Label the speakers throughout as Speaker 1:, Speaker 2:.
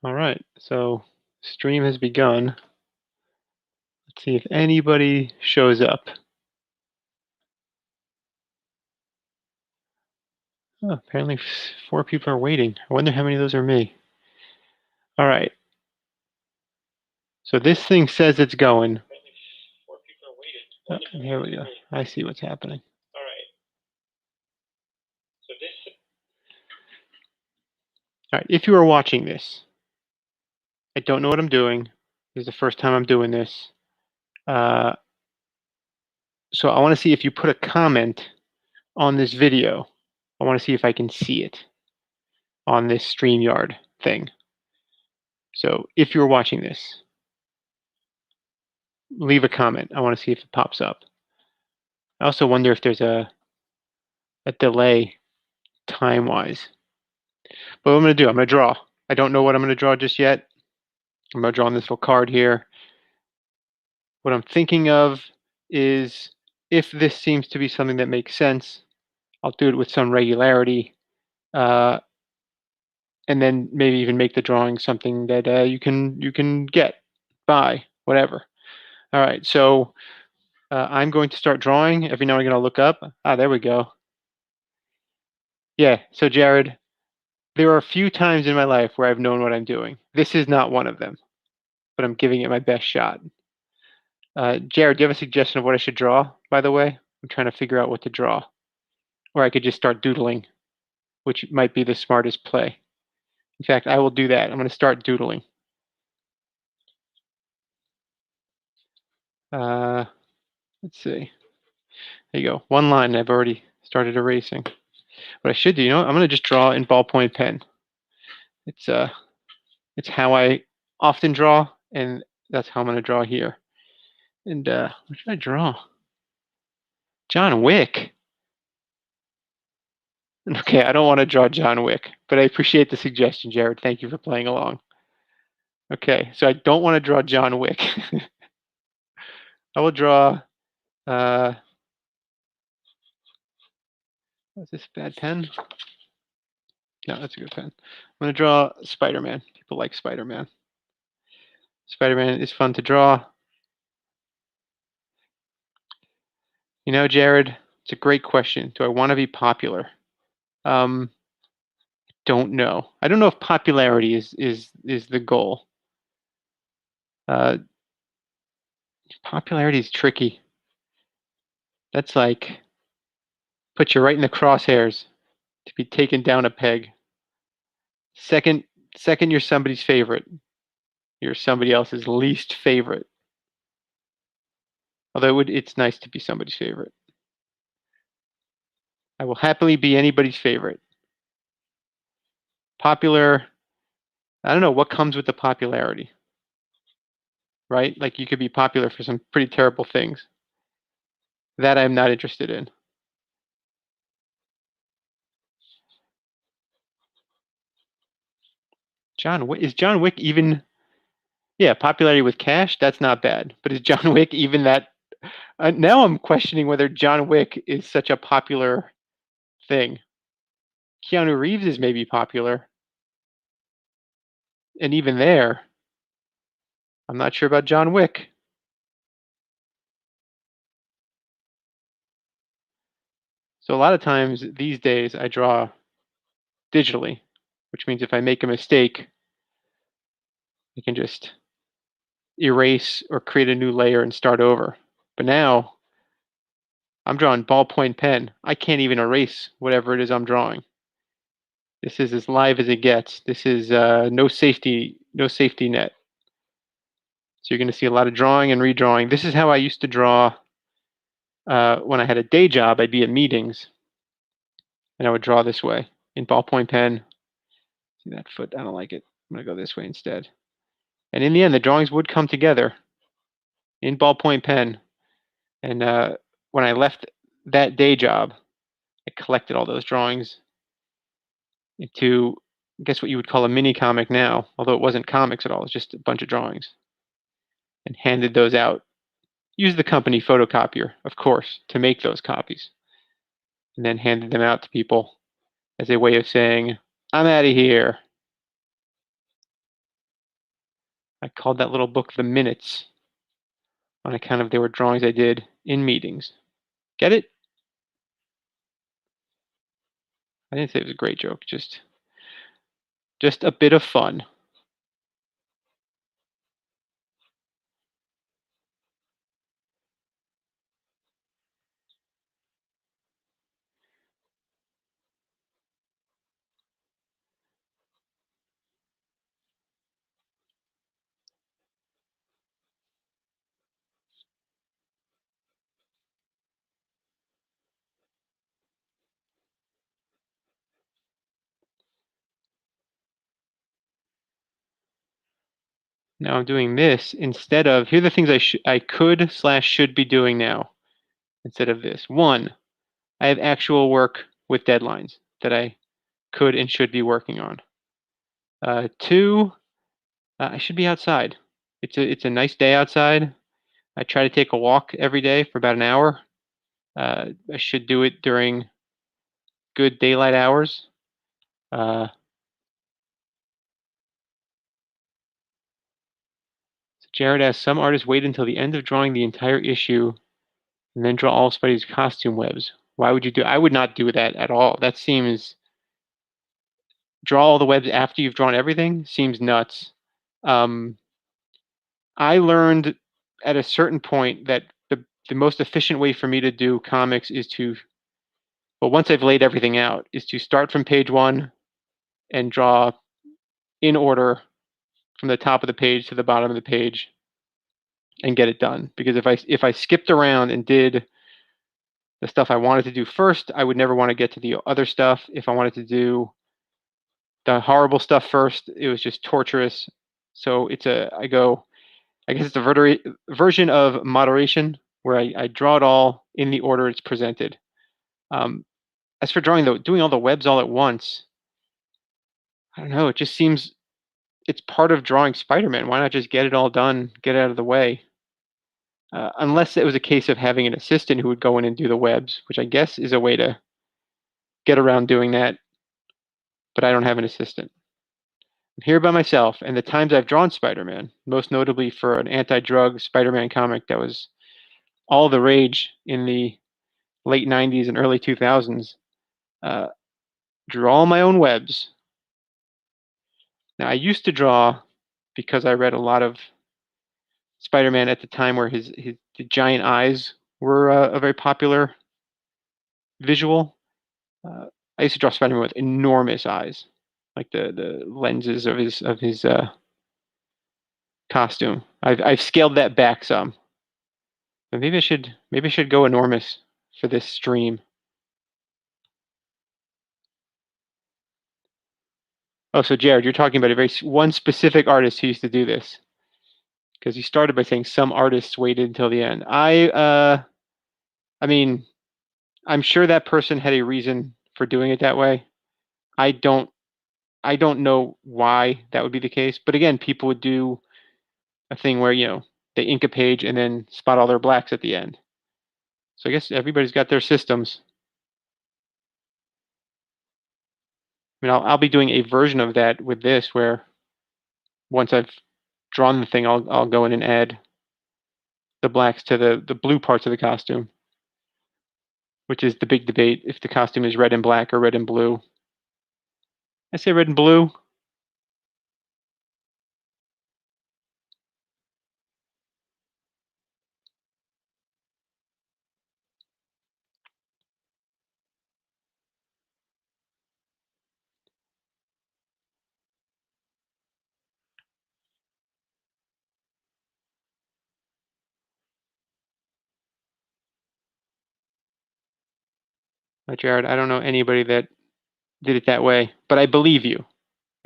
Speaker 1: All right, so stream has begun. Let's see if anybody shows up. Oh, apparently 4 people are waiting. I wonder how many of those are me. All right, so this thing says it's going. Here we go. I see what's happening. All right. All right, if you are watching this, I don't know what I'm doing. This is the first time I'm doing this. So I want to see if you put a comment on this video. I want to see if I can see it on this StreamYard thing. So if you're watching this, leave a comment. I want to see if it pops up. I also wonder if there's a delay time-wise. But what I'm going to do, I'm going to draw. I don't know what I'm going to draw just yet. I'm going to draw on this little card here. What I'm thinking of is if this seems to be something that makes sense, I'll do it with some regularity. And then maybe even make the drawing something that you can get, buy, whatever. All right, so I'm going to start drawing. Every now and again I'll look up. Ah, there we go. Yeah, so Jared, there are a few times in my life where I've known what I'm doing. This is not one of them, but I'm giving it my best shot. Jared, do you have a suggestion of what I should draw, by the way? I'm trying to figure out what to draw. Or I could just start doodling, which might be the smartest play. In fact, I will do that. I'm going to start doodling. Let's see. There you go. One line I've already started erasing. What I should do, I'm going to just draw in ballpoint pen. It's how I often draw, and that's how I'm going to draw here. And what should I draw? John Wick. Okay, I don't want to draw John Wick, but I appreciate the suggestion, Jared. Thank you for playing along. Okay, so I don't want to draw John Wick. I will draw. Is this a bad pen? No, that's a good pen. I'm going to draw Spider-Man. People like Spider-Man. Spider-Man is fun to draw. Jared, it's a great question. Do I want to be popular? Don't know. I don't know if popularity is the goal. Popularity is tricky. That's like put you right in the crosshairs to be taken down a peg. Second, you're somebody's favorite. You're somebody else's least favorite. Although it's nice to be somebody's favorite. I will happily be anybody's favorite. Popular, I don't know what comes with the popularity, right? Like you could be popular for some pretty terrible things. That I'm not interested in. Is John Wick even? Yeah, popularity with cash, that's not bad. But is John Wick even that? Now I'm questioning whether John Wick is such a popular thing. Keanu Reeves is maybe popular. And even there, I'm not sure about John Wick. So a lot of times these days I draw digitally, which means if I make a mistake, I can just erase or create a new layer and start over. But now I'm drawing ballpoint pen. I can't even erase whatever it is I'm drawing. This is as live as it gets. This is no safety net. So you're going to see a lot of drawing and redrawing. This is how I used to draw when I had a day job. I'd be at meetings, and I would draw this way in ballpoint pen. See that foot? I don't like it. I'm going to go this way instead. And in the end, the drawings would come together in ballpoint pen. And when I left that day job, I collected all those drawings into, I guess, what you would call a mini comic now, although it wasn't comics at all. It was just a bunch of drawings, and handed those out. Used the company photocopier, of course, to make those copies, and then handed them out to people as a way of saying, I'm out of here. I called that little book The Minutes on account of they were drawings I did in meetings. Get it? I didn't say it was a great joke, just a bit of fun. Now I'm doing this instead of here are the things I could slash should be doing now instead of this. One, I have actual work with deadlines that I could and should be working on. Two, I should be outside. It's a nice day outside. I try to take a walk every day for about an hour. I should do it during good daylight hours. Uh, Jared asks, some artists wait until the end of drawing the entire issue and then draw all of Spidey's costume webs. Why would you do? I would not do that at all. That seems draw all the webs after you've drawn everything seems nuts. Um, I learned at a certain point that the most efficient way for me to do comics is to, well, once I've laid everything out, is to start from page one and draw in order from the top of the page to the bottom of the page and get it done. Because if I skipped around and did the stuff I wanted to do first, I would never want to get to the other stuff. If I wanted to do the horrible stuff first, it was just torturous. So I guess it's a version of moderation where I draw it all in the order it's presented. Um, as for doing all the webs all at once, I don't know. It just seems it's part of drawing Spider-Man. Why not just get it all done, get it out of the way? Unless it was a case of having an assistant who would go in and do the webs, which I guess is a way to get around doing that. But I don't have an assistant. I'm here by myself, and the times I've drawn Spider-Man, most notably for an anti-drug Spider-Man comic that was all the rage in the late 90s and early 2000s, uh, draw all my own webs. Now, I used to draw because I read a lot of Spider-Man at the time where his the giant eyes were a very popular visual. Uh, I used to draw Spider-Man with enormous eyes, like the lenses of his costume. I've scaled that back some. But maybe I should go enormous for this stream. Oh, so Jared, you're talking about a very one specific artist who used to do this because you started by saying some artists waited until the end. I mean, I'm sure that person had a reason for doing it that way. I don't I don't know why that would be the case, but again, people would do a thing where they ink a page and then spot all their blacks at the end. So I guess everybody's got their systems. I mean, I'll be doing a version of that with this where once I've drawn the thing, I'll go in and add the blacks to the blue parts of the costume, which is the big debate if the costume is red and black or red and blue. I say red and blue. Jared, I don't know anybody that did it that way, but I believe you.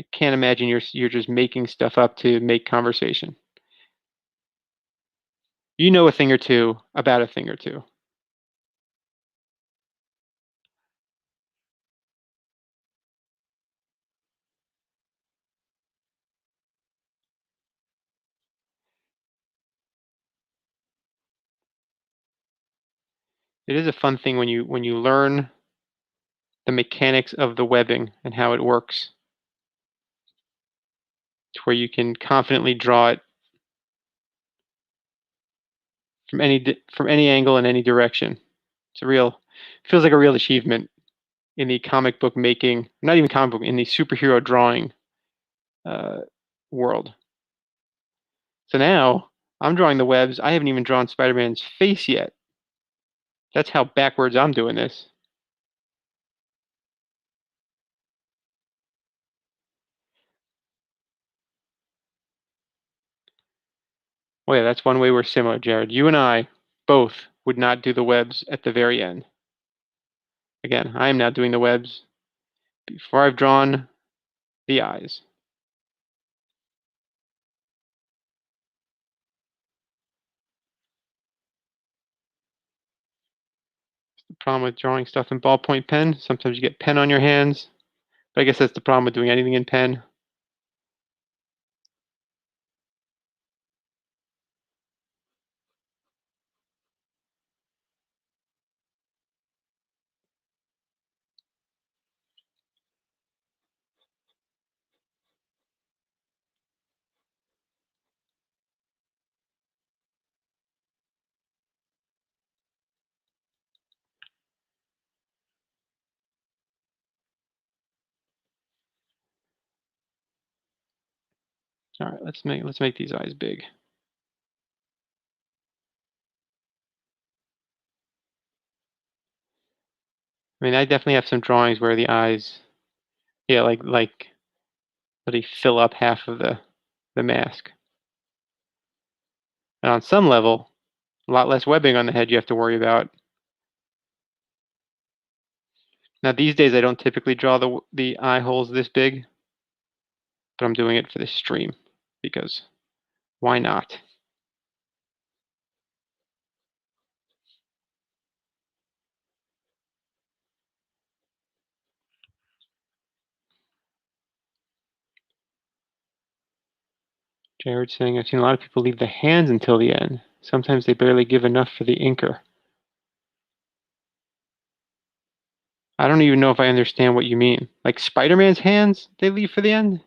Speaker 1: I can't imagine you're just making stuff up to make conversation. You know a thing or two about a thing or two. It is a fun thing when you learn the mechanics of the webbing and how it works to where you can confidently draw it from any angle in any direction. It's a real feels like a real achievement in the comic book making, not even comic book, in the superhero drawing uh, world. So now I'm drawing the webs. I haven't even drawn Spider-Man's face yet. That's how backwards I'm doing this. Oh yeah, that's one way we're similar, Jared. You and I both would not do the webs at the very end. Again, I am now doing the webs before I've drawn the eyes. The problem with drawing stuff in ballpoint pen, sometimes you get pen on your hands. But I guess that's the problem with doing anything in pen. All right, let's make these eyes big. I mean, I definitely have some drawings where the eyes, yeah, like really fill up half of the mask. And on some level, a lot less webbing on the head you have to worry about. Now these days I don't typically draw the eye holes this big, but I'm doing it for this stream because why not? Jared's saying I've seen a lot of people leave the hands until the end. Sometimes they barely give enough for the inker. I don't even know if I understand what you mean. Like Spider-Man's hands, they leave for the end?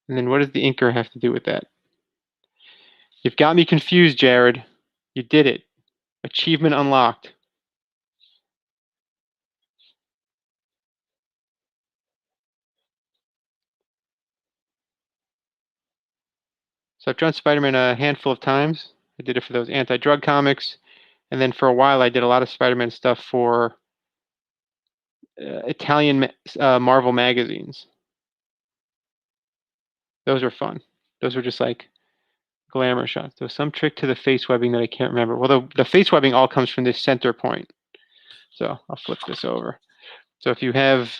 Speaker 1: And then what does the inker have to do with that? You've got me confused, Jared. You did it. Achievement unlocked. So I've drawn Spider-Man a handful of times. I did it for those anti-drug comics, and then for a while I did a lot of Spider-Man stuff for Italian Marvel magazines. Those were fun. Those were just like glamour shots. There was some trick to the face webbing that I can't remember. Well, the face webbing all comes from this center point. So I'll flip this over. So if you have,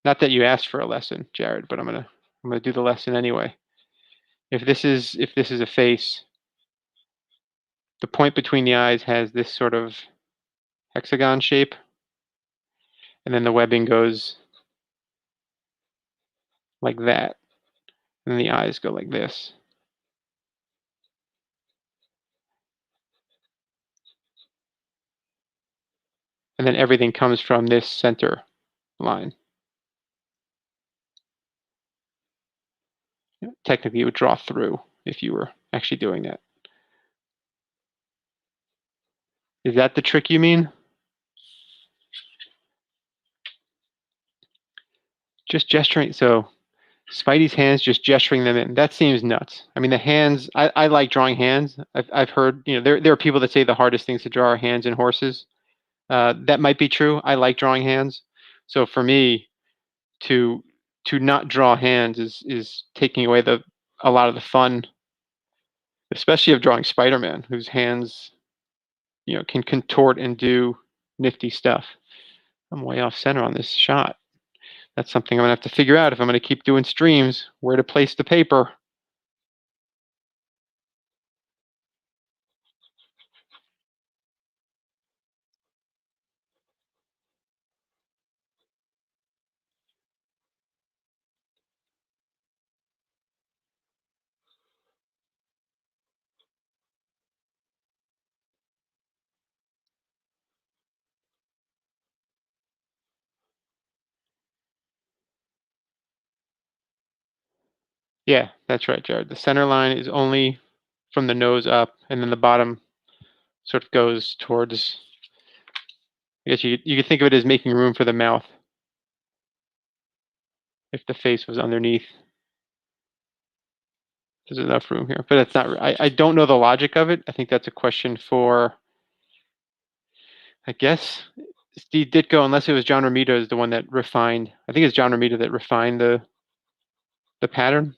Speaker 1: not that you asked for a lesson, Jared, but I'm gonna do the lesson anyway. If this is a face, the point between the eyes has this sort of hexagon shape, and then the webbing goes like that, and then the eyes go like this. And then everything comes from this center line. Technically, it would draw through if you were actually doing that. Is that the trick you mean? Just gesturing. So Spidey's hands, just gesturing them in. That seems nuts. I mean, the hands. I like drawing hands. I've heard. There are people that say the hardest things to draw are hands and horses. That might be true. I like drawing hands. So for me, to to not draw hands is taking away the a lot of the fun, especially of drawing Spider-Man, whose hands can contort and do nifty stuff. I'm way off center on this shot. That's something I'm gonna have to figure out if I'm gonna keep doing streams, where to place the paper. Yeah, that's right, Jared. The center line is only from the nose up, and then the bottom sort of goes towards. I guess you could think of it as making room for the mouth if the face was underneath. There's enough room here, but it's not. I don't know the logic of it. I think that's a question for, I guess, Steve Ditko, unless it was John Romita is the one that refined. I think it's John Romita that refined the pattern.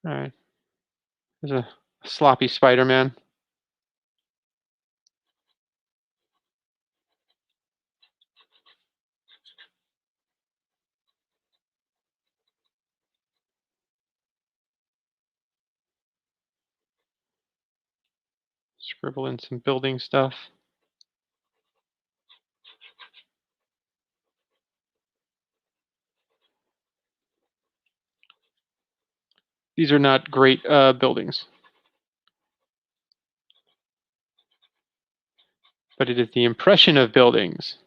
Speaker 1: All right, there's a sloppy Spider-Man. Scribble in some building stuff. These are not great buildings, but it is the impression of buildings.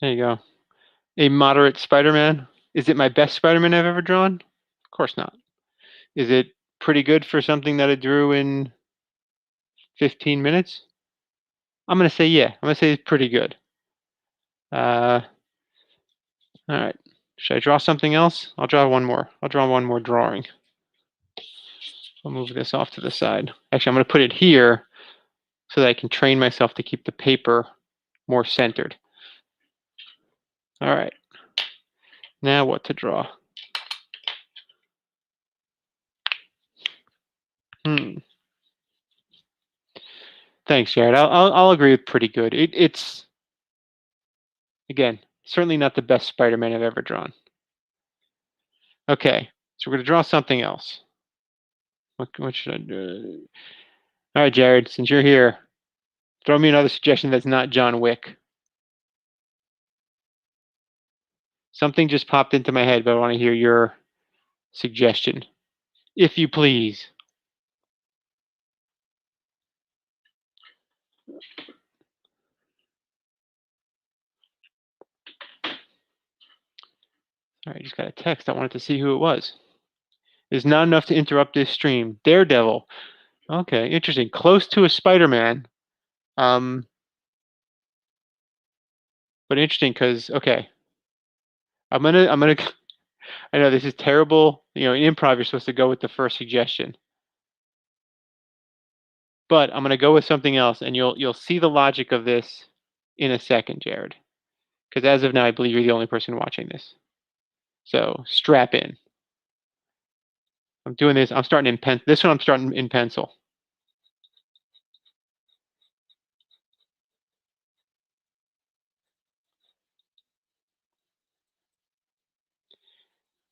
Speaker 1: There you go. A moderate Spider-Man. Is it my best Spider-Man I've ever drawn? Of course not. Is it pretty good for something that I drew in 15 minutes? I'm gonna say yeah. I'm gonna say it's pretty good. Uh, all right. Should I draw something else? I'll draw one more. I'll draw one more drawing. I'll move this off to the side. Actually, I'm gonna put it here so that I can train myself to keep the paper more centered. All right. Now what to draw? Hmm. Thanks, Jared. I'll agree with pretty good. It's again certainly not the best Spider-Man I've ever drawn. Okay, so we're gonna draw something else. What should I do? All right, Jared, since you're here, throw me another suggestion that's not John Wick. Something just popped into my head, but I want to hear your suggestion, if you please. All right, just got a text. I wanted to see who it was. It's not enough to interrupt this stream. Daredevil. Okay, interesting. Close to a Spider-Man. Um, but interesting because okay, I'm gonna. I know this is terrible. You know, in improv, you're supposed to go with the first suggestion, but I'm gonna go with something else, and you'll see the logic of this in a second, Jared. Because as of now, I believe you're the only person watching this. So strap in. I'm doing this. I'm starting in pen. This one I'm starting in pencil,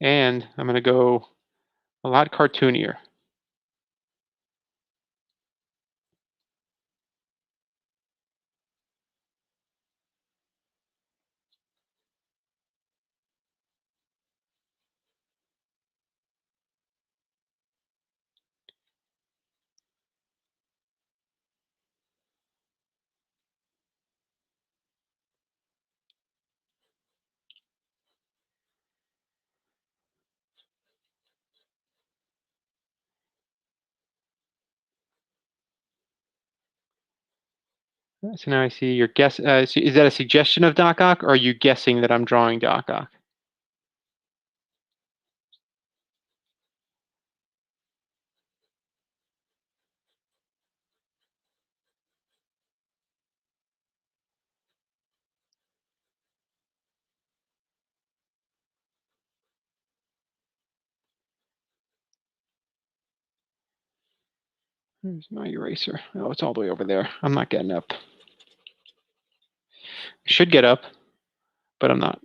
Speaker 1: and I'm gonna go a lot cartoonier. So now I see your guess. Is that a suggestion of Doc Ock, or are you guessing that I'm drawing Doc Ock? Where's my eraser? Oh, it's all the way over there. I'm not getting up. I should get up, but I'm not.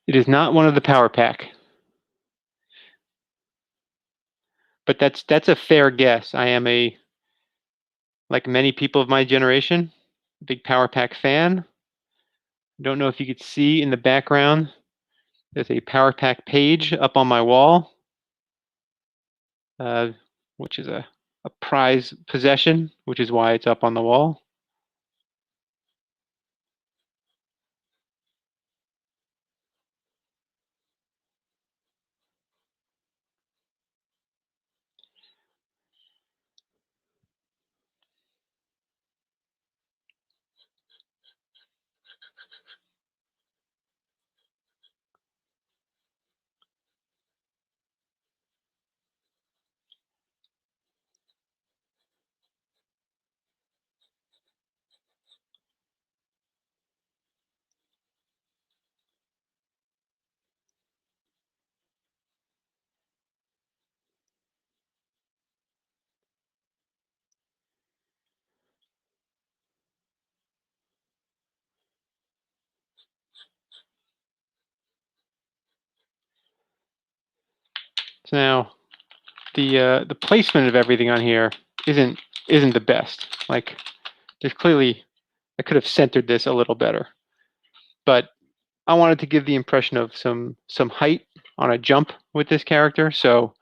Speaker 1: It is not one of the Power Pack, but that's a fair guess. I am like many people of my generation, big Power Pack fan. I don't know if you could see in the background. There's a Power Pack page up on my wall, uh, which is a prize possession, which is why it's up on the wall. So now the placement of everything on here isn't the best. Like there's clearly I could have centered this a little better, but I wanted to give the impression of some height on a jump with this character. So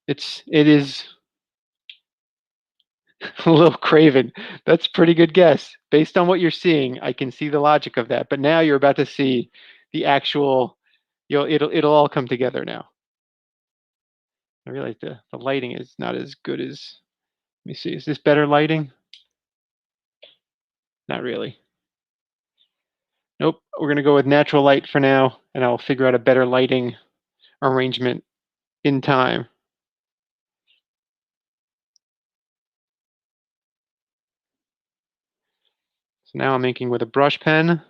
Speaker 1: it is a little craven. That's a pretty good guess. Based on what you're seeing, I can see the logic of that. But now you're about to see the actual it'll all come together now. I realize the lighting is not as good as let me see. Is this better lighting? Not really. Nope. We're gonna go with natural light for now, and I'll figure out a better lighting arrangement in time. So now I'm inking with a brush pen.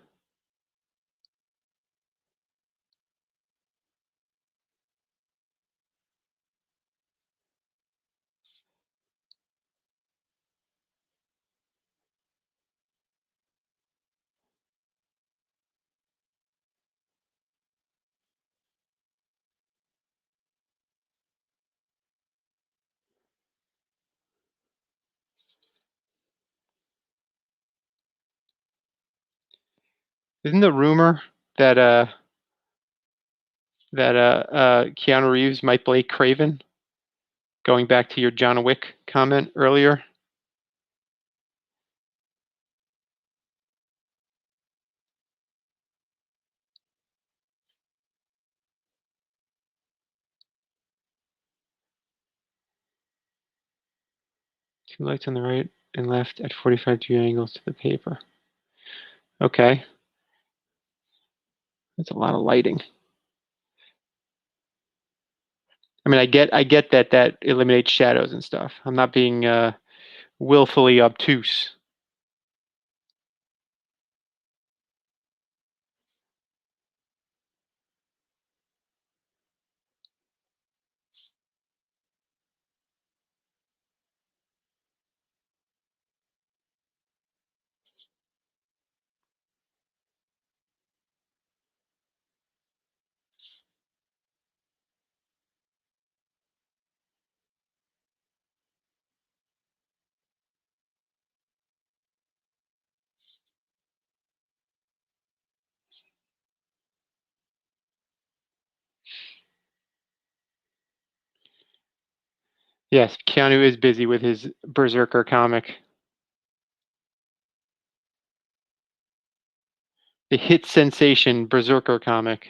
Speaker 1: Isn't the rumor that Keanu Reeves might play Craven? Going back to your John Wick comment earlier. Two lights on the right and left at 45-degree angles to the paper. Okay. That's a lot of lighting. I mean, I get that eliminates shadows and stuff. I'm not being willfully obtuse. Yes, Keanu is busy with his Berserker comic. The hit sensation Berserker comic.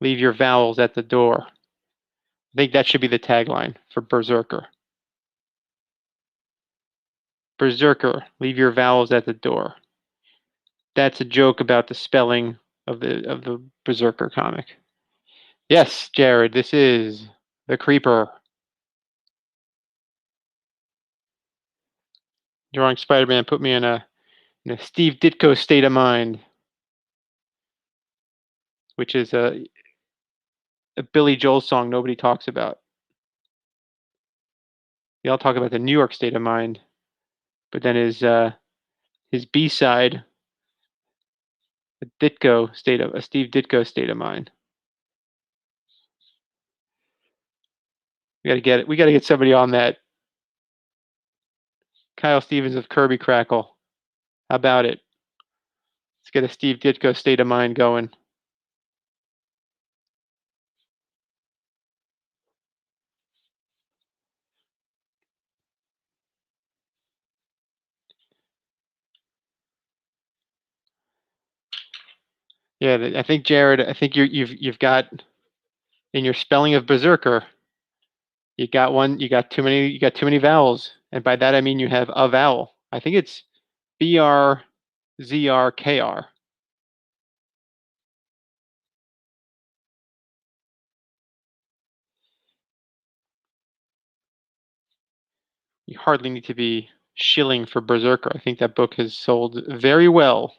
Speaker 1: leave your vowels at the door. I think that should be the tagline for Berserker. Berserker, leave your vowels at the door. That's a joke about the spelling of the Berserker comic. Yes, Jared, this is the Creeper. Drawing Spider-Man put me in a Steve Ditko state of mind, which is a Billy Joel song nobody talks about. We all talk about the New York state of mind, but then his B-side, a Steve Ditko state of mind. We gotta get it. We gotta get somebody on that. Kyle Stevens of Kirby Crackle. How about it? Let's get a Steve Ditko state of mind going. Yeah, I think Jared. I think you've got in your spelling of Berserker. You got one. You got too many. You got too many vowels, and by that I mean you have a vowel. I think it's BRZRKR. You hardly need to be shilling for Berserker. I think that book has sold very well.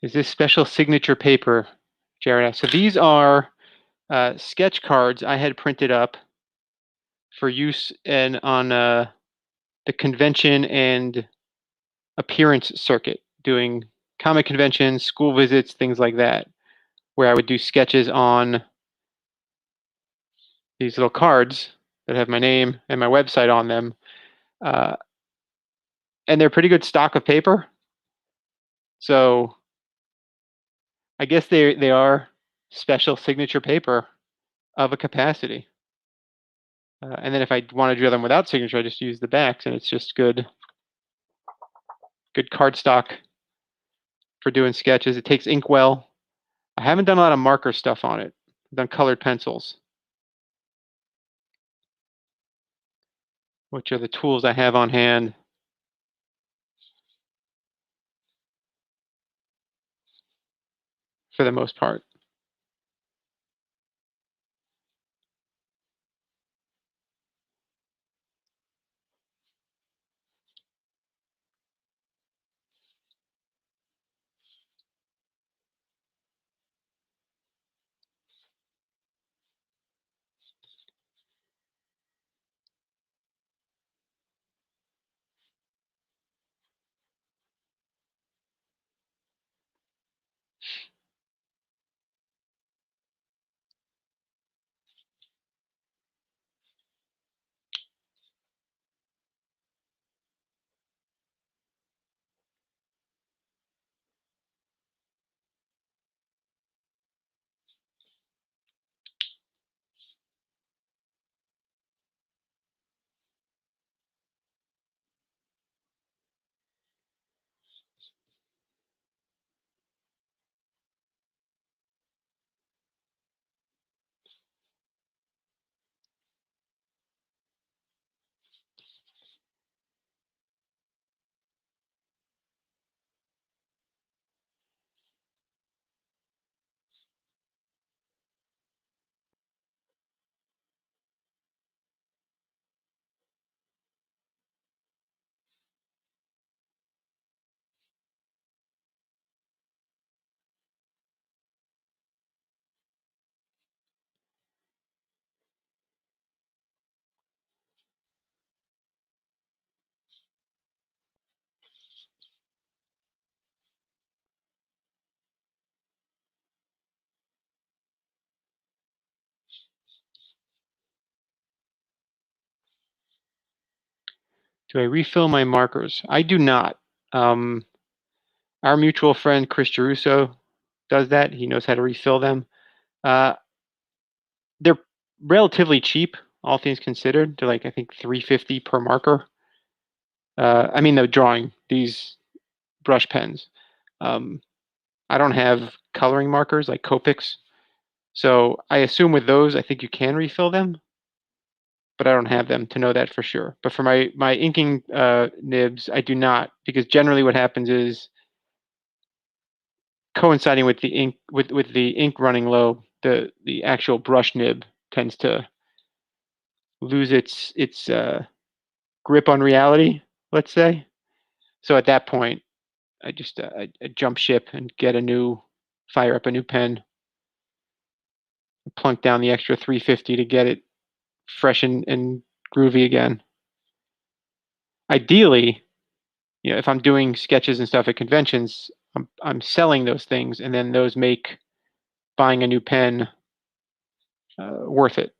Speaker 1: Is this special signature paper, Jared? So these are sketch cards I had printed up for use and on the convention and appearance circuit, doing comic conventions, school visits, things like that, where I would do sketches on these little cards that have my name and my website on them. Uh, and they're pretty good stock of paper. So I guess they are special signature paper of a capacity. And then if I want to draw them without signature, I just use the backs, and it's just good cardstock for doing sketches. It takes ink well. I haven't done a lot of marker stuff on it. I've done colored pencils, which are the tools I have on hand. For the most part. Do I refill my markers? I do not. Um, our mutual friend Chris Geruso does that. He knows how to refill them. Uh, they're relatively cheap, all things considered. They're like I think 350 per marker. I mean, the drawing these brush pens. Um, I don't have coloring markers like Copics, so I assume with those, I think you can refill them, but I don't have them to know that for sure. But for my inking nibs, I do not, because generally what happens is coinciding with the ink with the ink running low, the actual brush nib tends to lose its grip on reality, let's say. So at that point, I just I jump ship and get a new fire up a new pen, plunk down the extra 350 to get it fresh and groovy again. Ideally, if I'm doing sketches and stuff at conventions, I'm selling those things, and then those make buying a new pen worth it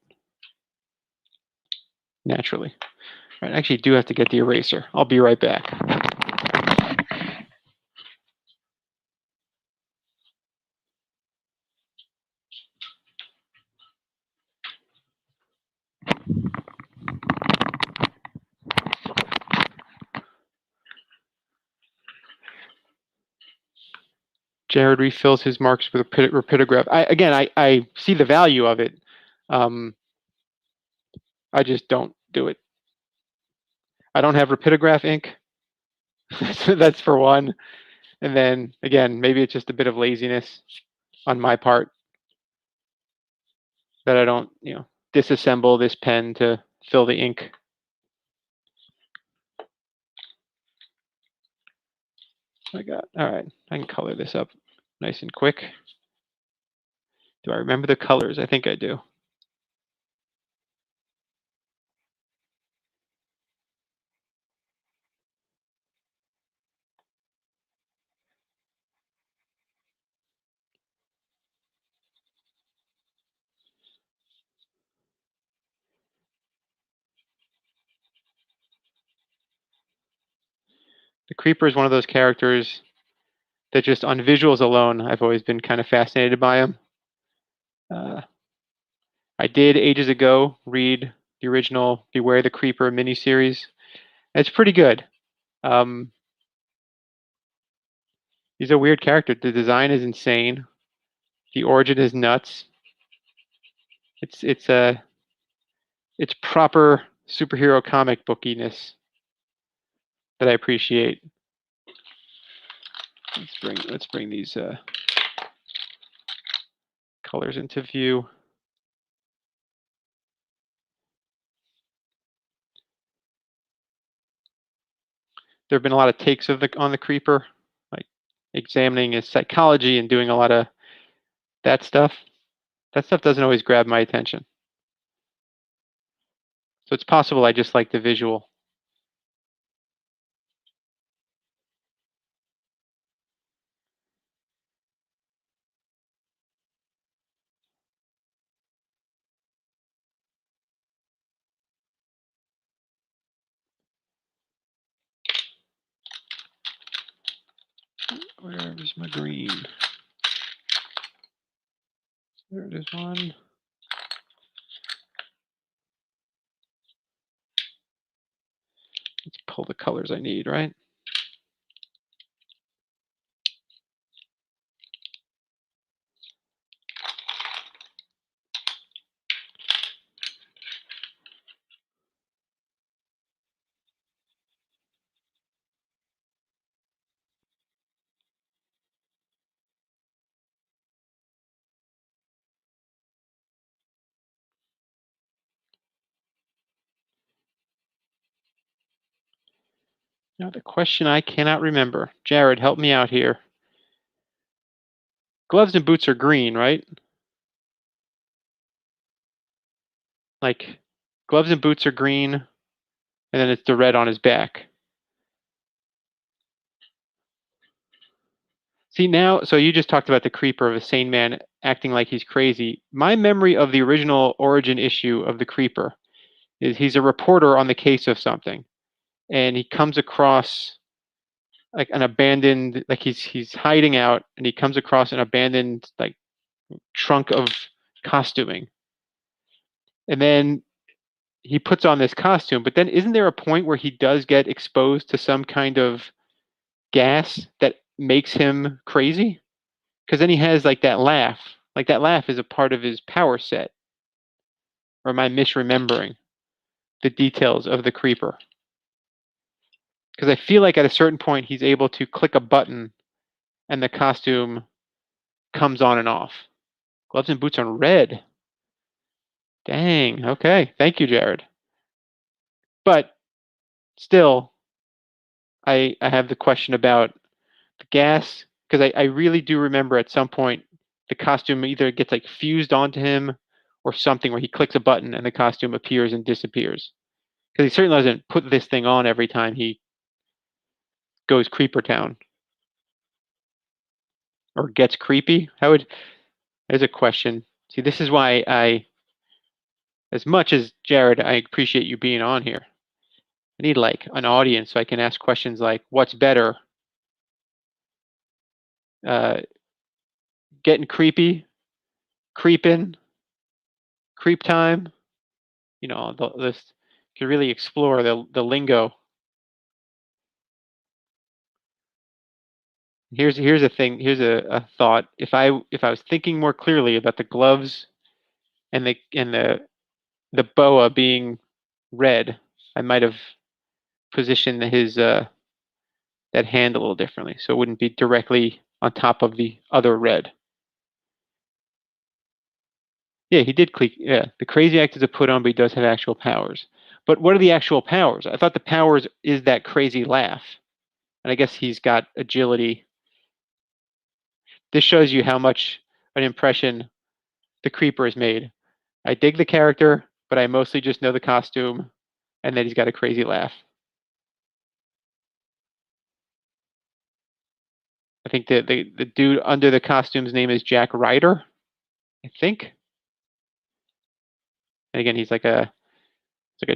Speaker 1: naturally. Right, I actually do have to get the eraser. I'll be right back. Jared refills his marks with a rapidograph. I see the value of it. I just don't do it. I don't have rapidograph ink. That's for one. And then again, maybe it's just a bit of laziness on my part that I don't, disassemble this pen to fill the ink. All right, I can color this up nice and quick. Do I remember the colors? I think I do. The Creeper is one of those characters that just on visuals alone, I've always been kind of fascinated by him. I did ages ago read the original Beware the Creeper miniseries. It's pretty good. Um, he's a weird character. The design is insane. The origin is nuts. It's proper superhero comic bookiness that I appreciate. Let's bring these colors into view. There have been a lot of takes on the Creeper, like examining his psychology and doing a lot of that stuff. That stuff doesn't always grab my attention. So it's possible I just like the visual. Where's my green? There it is one. Let's pull the colors I need, right? Now the question I cannot remember. Jared, help me out here. Gloves and boots are green, right? Like gloves and boots are green, and then it's the red on his back. See now, so you just talked about the Creeper of a sane man acting like he's crazy. My memory of the original origin issue of the Creeper is he's a reporter on the case of something, and he comes across like an abandoned, like he's hiding out, and he comes across an abandoned like trunk of costuming, and then he puts on this costume. But then, isn't there a point where he does get exposed to some kind of gas that makes him crazy? Because then he has like that laugh. Like that laugh is a part of his power set. Or am I misremembering the details of the creeper? Because I feel like at a certain point he's able to click a button and the costume comes on and off. Gloves and boots are red. Dang. Okay. Thank you, Jared. But still, I have the question about the gas because I really do remember at some point the costume either gets like fused onto him or something where he clicks a button and the costume appears and disappears. Because he certainly doesn't put this thing on every time he goes Creeper Town or gets creepy. How would There's a question. See, this is why as much as Jared, I appreciate you being on here. I need like an audience so I can ask questions like, what's better, uh, getting creepy, creeping, creep time? This could really explore the lingo. Here's a thing. Here's a thought. If I was thinking more clearly about the gloves and the boa being red, I might have positioned his that hand a little differently, so it wouldn't be directly on top of the other red. Yeah, he did click. Yeah, the crazy act is a put on, but he does have actual powers. But what are the actual powers? I thought the powers is that crazy laugh, and I guess he's got agility. This shows you how much an impression the creeper has made. I dig the character, but I mostly just know the costume, and that he's got a crazy laugh. I think the dude under the costume's name is Jack Ryder, I think. And again, he's like a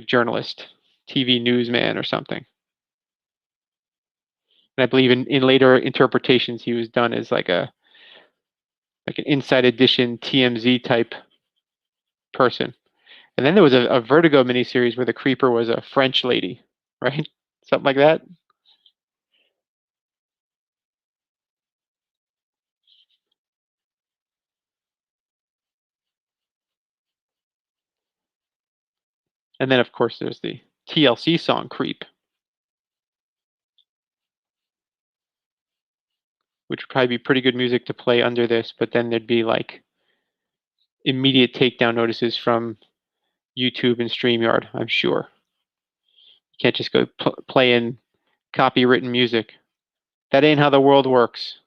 Speaker 1: journalist, TV newsman or something. And I believe in later interpretations he was done as like an Inside Edition TMZ type person. And then there was a Vertigo miniseries where the creeper was a French lady, right? Something like that. And then of course there's the TLC song Creep, which would probably be pretty good music to play under this, but then there'd be like immediate takedown notices from YouTube and StreamYard, I'm sure. You can't just go play in copywritten music. That ain't how the world works.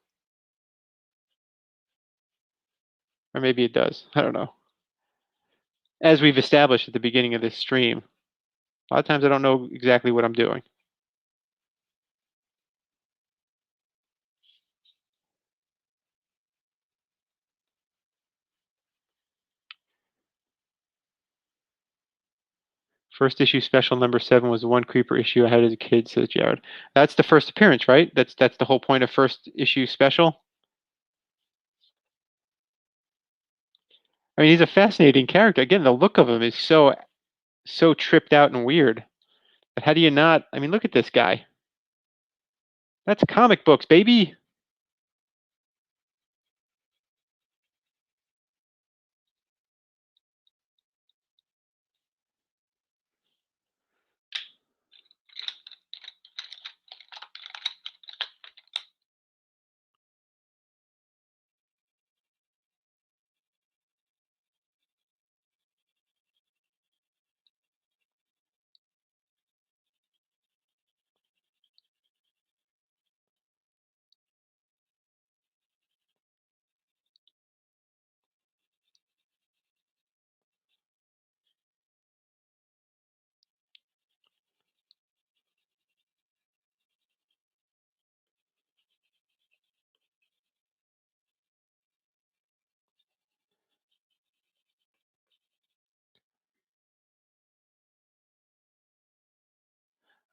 Speaker 1: Or maybe it does. I don't know. As we've established at the beginning of this stream, a lot of times I don't know exactly what I'm doing. First issue special number 7 was the one creeper issue I had as a kid, says Jared. That's the first appearance, right? That's the whole point of first issue special. I mean, he's a fascinating character. Again, the look of him is so tripped out and weird. But how do you not? I mean, look at this guy. That's comic books, baby.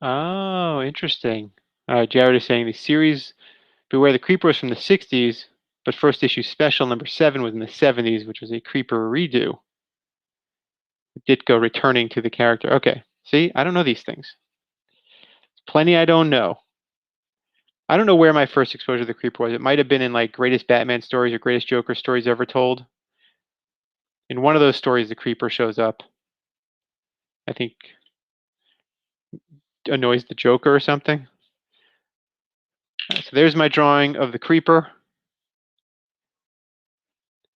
Speaker 1: Oh, interesting. Jared is saying the series Beware the Creeper was from the 60s, but first issue special number 7 was in the 70s, which was a Creeper redo. Ditko returning to the character. Okay, see, I don't know these things. Plenty I don't know. I don't know where my first exposure to the Creeper was. It might have been in like Greatest Batman stories or Greatest Joker stories ever told. In one of those stories, the Creeper shows up. I think annoys the Joker or something. So there's my drawing of the Creeper.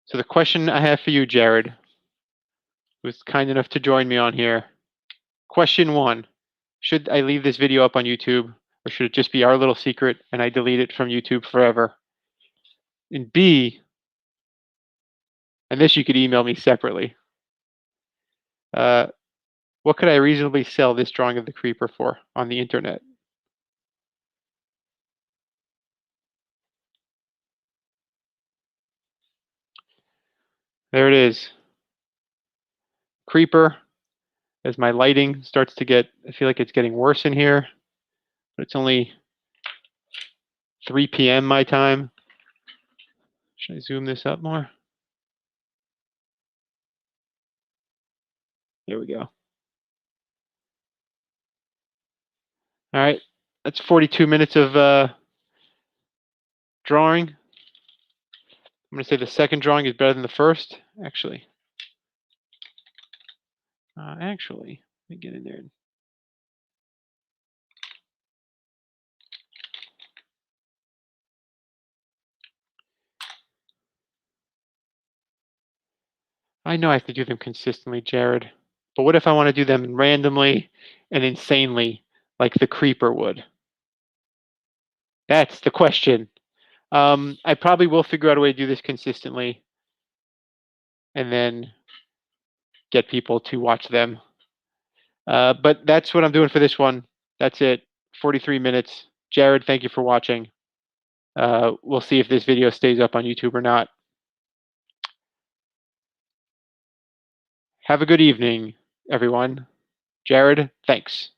Speaker 1: So the question I have for you, Jared, who's kind enough to join me on here. Question 1. Should I leave this video up on YouTube, or should it just be our little secret and I delete it from YouTube forever? And B, and this you could email me separately. What could I reasonably sell this drawing of the Creeper for on the internet? There it is. Creeper. As my lighting starts to get, I feel like it's getting worse in here, but it's only 3 p.m. my time. Should I zoom this up more? There we go. All right, that's 42 minutes of drawing. I'm going to say the second drawing is better than the first, actually. Let me get in there. I know I have to do them consistently, Jared. But what if I want to do them randomly and insanely, like the Creeper would? That's the question. I probably will figure out a way to do this consistently and then get people to watch them. But that's what I'm doing for this one. That's it. 43 minutes. Jared, thank you for watching. We'll see if this video stays up on YouTube or not. Have a good evening, everyone. Jared, thanks.